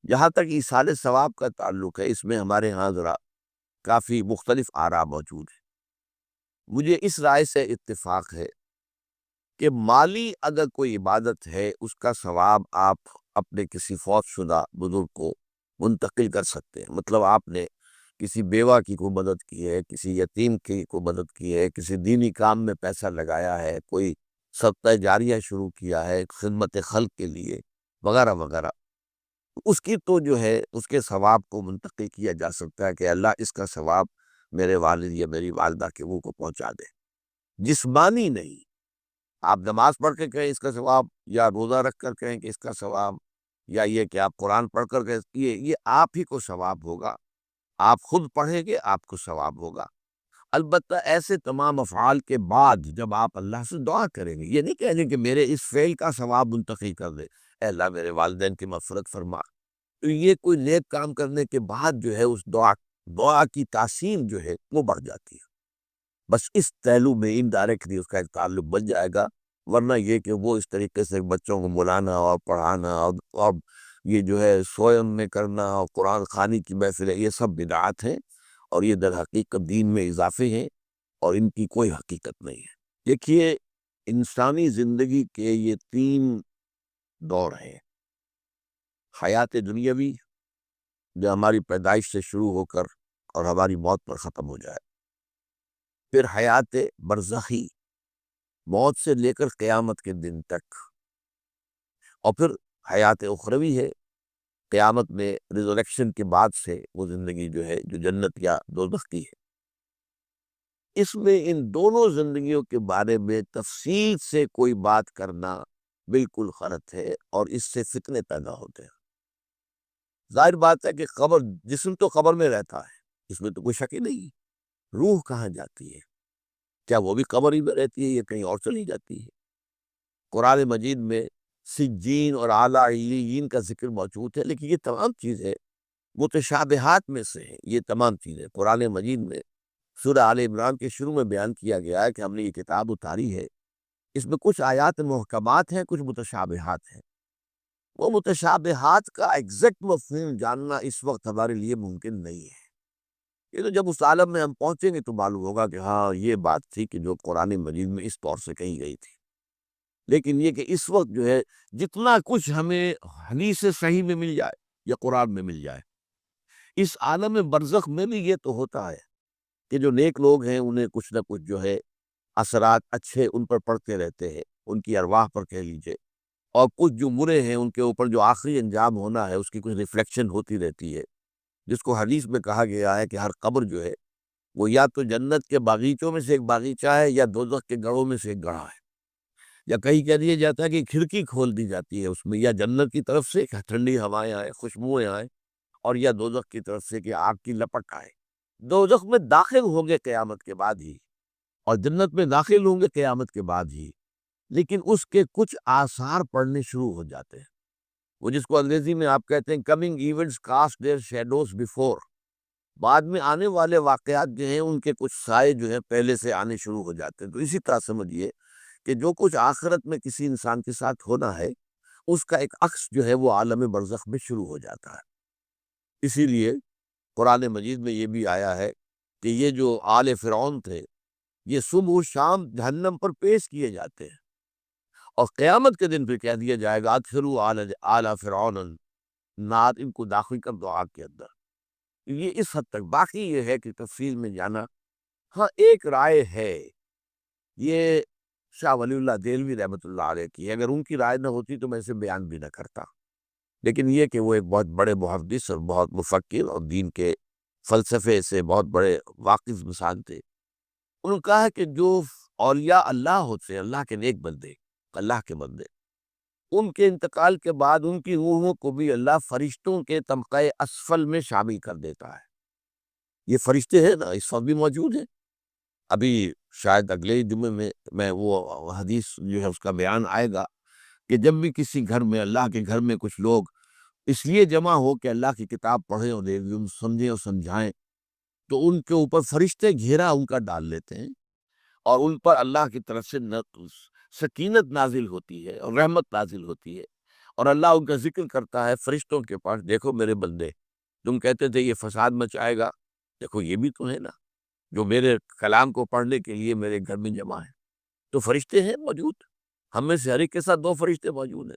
جہاں تک ایصال ثواب کا تعلق ہے، اس میں ہمارے ہاں ذرا کافی مختلف آراء موجود ہیں۔ مجھے اس رائے سے اتفاق ہے کہ مالی اگر کوئی عبادت ہے، اس کا ثواب آپ اپنے کسی فوت شدہ بزرگ کو منتقل کر سکتے ہیں۔ مطلب آپ نے کسی بیوہ کی کو مدد کی ہے، کسی یتیم کی کو مدد کی ہے، کسی دینی کام میں پیسہ لگایا ہے، کوئی صدقہ جاریہ شروع کیا ہے خدمت خلق کے لیے، وغیرہ وغیرہ، اس کی تو جو ہے اس کے ثواب کو منتقل کیا جا سکتا ہے کہ اللہ اس کا ثواب میرے والد یا میری والدہ کے منہ کو پہنچا دے۔ جسمانی نہیں، آپ نماز پڑھ کے کہیں اس کا ثواب، یا روزہ رکھ کر کہیں کہ اس کا ثواب، یا یہ کہ آپ قرآن پڑھ کر کہیں یہ آپ ہی کو ثواب ہوگا، آپ خود پڑھیں گے آپ کو ثواب ہوگا۔ البتہ ایسے تمام افعال کے بعد جب آپ اللہ سے دعا کریں گے، یہ نہیں کہیں گے کہ میرے اس فعل کا ثواب منتقل کر دے، اے اللہ میرے والدین کی مغفرت فرما، تو یہ کوئی نیک کام کرنے کے بعد جو ہے اس دعا کی تاثیر جو ہے وہ بڑھ جاتی ہے۔ بس اس پہلو میں انڈائریکٹلی اس کا ایک تعلق بن جائے گا، ورنہ یہ کہ وہ اس طریقے سے بچوں کو بلانا اور پڑھانا اور یہ جو ہے سوئم میں کرنا اور قرآن خوانی کی محفل ہے، یہ سب بدعات ہیں، اور یہ در حقیقت دین میں اضافے ہیں، اور ان کی کوئی حقیقت نہیں ہے۔ دیکھیے، انسانی زندگی کے یہ تین دور ہیں: حیات دنیاوی، جو ہماری پیدائش سے شروع ہو کر اور ہماری موت پر ختم ہو جائے، پھر حیات برزخی، موت سے لے کر قیامت کے دن تک، اور پھر حیات اخروی ہے، قیامت میں ریزریکشن کے بعد سے وہ زندگی جو ہے جو جنت یا دوزخ کی ہے۔ اس میں ان دونوں زندگیوں کے بارے میں تفصیل سے کوئی بات کرنا بالکل غلط ہے، اور اس سے فتنے پیدا ہوتے ہیں۔ ظاہر بات ہے کہ قبر، جسم تو قبر میں رہتا ہے، اس میں تو کوئی شک ہی نہیں، روح کہاں جاتی ہے؟ کیا وہ بھی قبر ہی میں رہتی ہے یا کہیں اور چلی جاتی ہے؟ قرآن مجید میں سجین اور اعلیٰ علیین کا ذکر موجود ہے، لیکن یہ تمام چیزیں متشابہات میں سے ہیں۔ یہ تمام چیزیں قرآن مجید میں سورہ آل عمران کے شروع میں بیان کیا گیا ہے کہ ہم نے یہ کتاب اتاری ہے، اس میں کچھ آیات محکمات ہیں، کچھ متشابہات ہیں۔ وہ متشابہات کا ایگزیکٹ مفہوم جاننا اس وقت ہمارے لیے ممکن نہیں ہے۔ یہ تو جب اس عالم میں ہم پہنچیں گے تو معلوم ہوگا کہ ہاں یہ بات تھی کہ جو قرآن مجید میں اس طور سے کہی گئی تھی۔ لیکن یہ کہ اس وقت جو ہے جتنا کچھ ہمیں حدیث صحیح میں مل جائے یا قرآن میں مل جائے، اس عالم برزخ میں بھی یہ تو ہوتا ہے کہ جو نیک لوگ ہیں انہیں کچھ نہ کچھ جو ہے اثرات اچھے ان پر پڑتے رہتے ہیں، ان کی ارواح پر کہہ لیجئے، اور کچھ جو برے ہیں ان کے اوپر جو آخری انجام ہونا ہے اس کی کچھ ریفلیکشن ہوتی رہتی ہے، جس کو حدیث میں کہا گیا ہے کہ ہر قبر جو ہے وہ یا تو جنت کے باغیچوں میں سے ایک باغیچہ ہے یا دوزخ کے گڑھوں میں سے ایک گڑھا ہے، یا کہیں کہہ دیا جاتا ہے کہ کھڑکی کھول دی جاتی ہے اس میں، یا جنت کی طرف سے کہ ٹھنڈی ہوائیں آئیں، خوشبوئیں آئیں، اور یا دوزخ کی طرف سے کہ آگ کی لپٹ آئے۔ دوزخ میں داخل ہوں گے قیامت کے بعد ہی، اور جنت میں داخل ہوں گے قیامت کے بعد ہی، لیکن اس کے کچھ آثار پڑنے شروع ہو جاتے ہیں، وہ جس کو انگریزی میں آپ کہتے ہیں coming events cast their shadows before, بعد میں آنے والے واقعات جو ہیں ان کے کچھ سائے جو ہیں پہلے سے آنے شروع ہو جاتے ہیں۔ تو اسی طرح سمجھیے کہ جو کچھ آخرت میں کسی انسان کے ساتھ ہونا ہے اس کا ایک عکس جو ہے وہ عالم برزخ میں شروع ہو جاتا ہے۔ اسی لیے قرآن مجید میں یہ بھی آیا ہے کہ یہ جو آل فرعون تھے یہ صبح و شام جہنم پر پیش کیے جاتے ہیں، اور قیامت کے دن پھر کہہ دیا جائے گا ادخلوا آل فرعون النار، ان کو داخل کر دو آگ کے اندر۔ یہ اس حد تک، باقی یہ ہے کہ تفصیل میں جانا، ہاں ایک رائے ہے، یہ شاہ ولی اللہ دہلوی رحمۃ اللہ علیہ کی ہے، اگر ان کی رائے نہ ہوتی تو میں اسے بیان بھی نہ کرتا، لیکن یہ کہ وہ ایک بہت بڑے محدث اور بہت مفکر اور دین کے فلسفے سے بہت بڑے واقف انسان تھے، انہوں نے کہا ہے کہ جو اولیاء اللہ ہوتے ہیں، اللہ کے نیک بندے، اللہ کے بندے، ان کے انتقال کے بعد ان کی روحوں کو بھی اللہ فرشتوں کے طبقہ اسفل میں شامل کر دیتا ہے۔ یہ فرشتے ہیں نا اس وقت بھی موجود ہیں، ابھی شاید اگلے ہی جمعے میں وہ حدیث جو ہے اس کا بیان آئے گا کہ جب بھی کسی گھر میں، اللہ کے گھر میں کچھ لوگ اس لیے جمع ہو کہ اللہ کی کتاب پڑھیں اور سمجھیں اور سمجھائیں، تو ان کے اوپر فرشتے گھیرا ان کا ڈال لیتے ہیں، اور ان پر اللہ کی طرف سے سکینت نازل ہوتی ہے اور رحمت نازل ہوتی ہے، اور اللہ ان کا ذکر کرتا ہے فرشتوں کے پاس، دیکھو میرے بندے، تم کہتے تھے یہ فساد مچائے گا، دیکھو یہ بھی تو ہے نا جو میرے کلام کو پڑھنے کے لیے میرے گھر میں جمع ہے۔ تو فرشتے ہیں موجود، ہم میں سے ہر ایک کے ساتھ 2 فرشتے موجود ہیں۔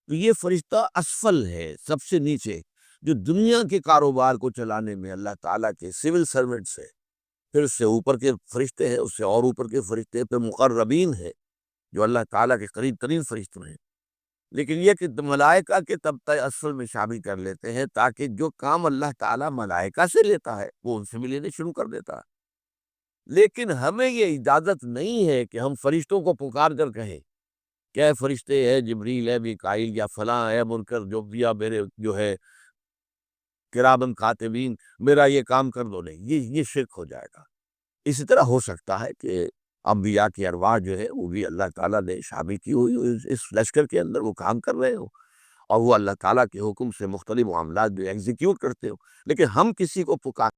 تو یہ فرشتہ اسفل ہے، سب سے نیچے، جو دنیا کے کاروبار کو چلانے میں اللہ تعالیٰ کے سول سرونٹس ہے۔ پھر اس سے اوپر کے فرشتے ہیں، اس سے اور اوپر کے فرشتے، پھر مقربین ہیں جو اللہ تعالیٰ کے قریب ترین فرشتے ہیں۔ لیکن یہ کہ ملائکہ کے طبقہ اسفل میں شامل کر لیتے ہیں تاکہ جو کام اللہ تعالیٰ ملائکہ سے لیتا ہے وہ ان سے بھی لینے شروع کر دیتا ہے۔ لیکن ہمیں یہ اجازت نہیں ہے کہ ہم فرشتوں کو پکار کر کہیں کہ اے فرشتے، اے جبریل، اے میکائیل، یا فلاں، اے منکر، جو یا میرے جو ہے کرامن کاتبین، میرا یہ کام کر دو۔ نہیں، یہ شرک ہو جائے گا۔ اسی طرح ہو سکتا ہے کہ انبیاء کی ارواح جو ہے وہ بھی اللہ تعالیٰ نے شامل کی ہوئی ہو اس لشکر کے اندر، وہ کام کر رہے ہو اور وہ اللہ تعالیٰ کے حکم سے مختلف معاملات جو ایگزیکیوٹ کرتے ہو، لیکن ہم کسی کو پکار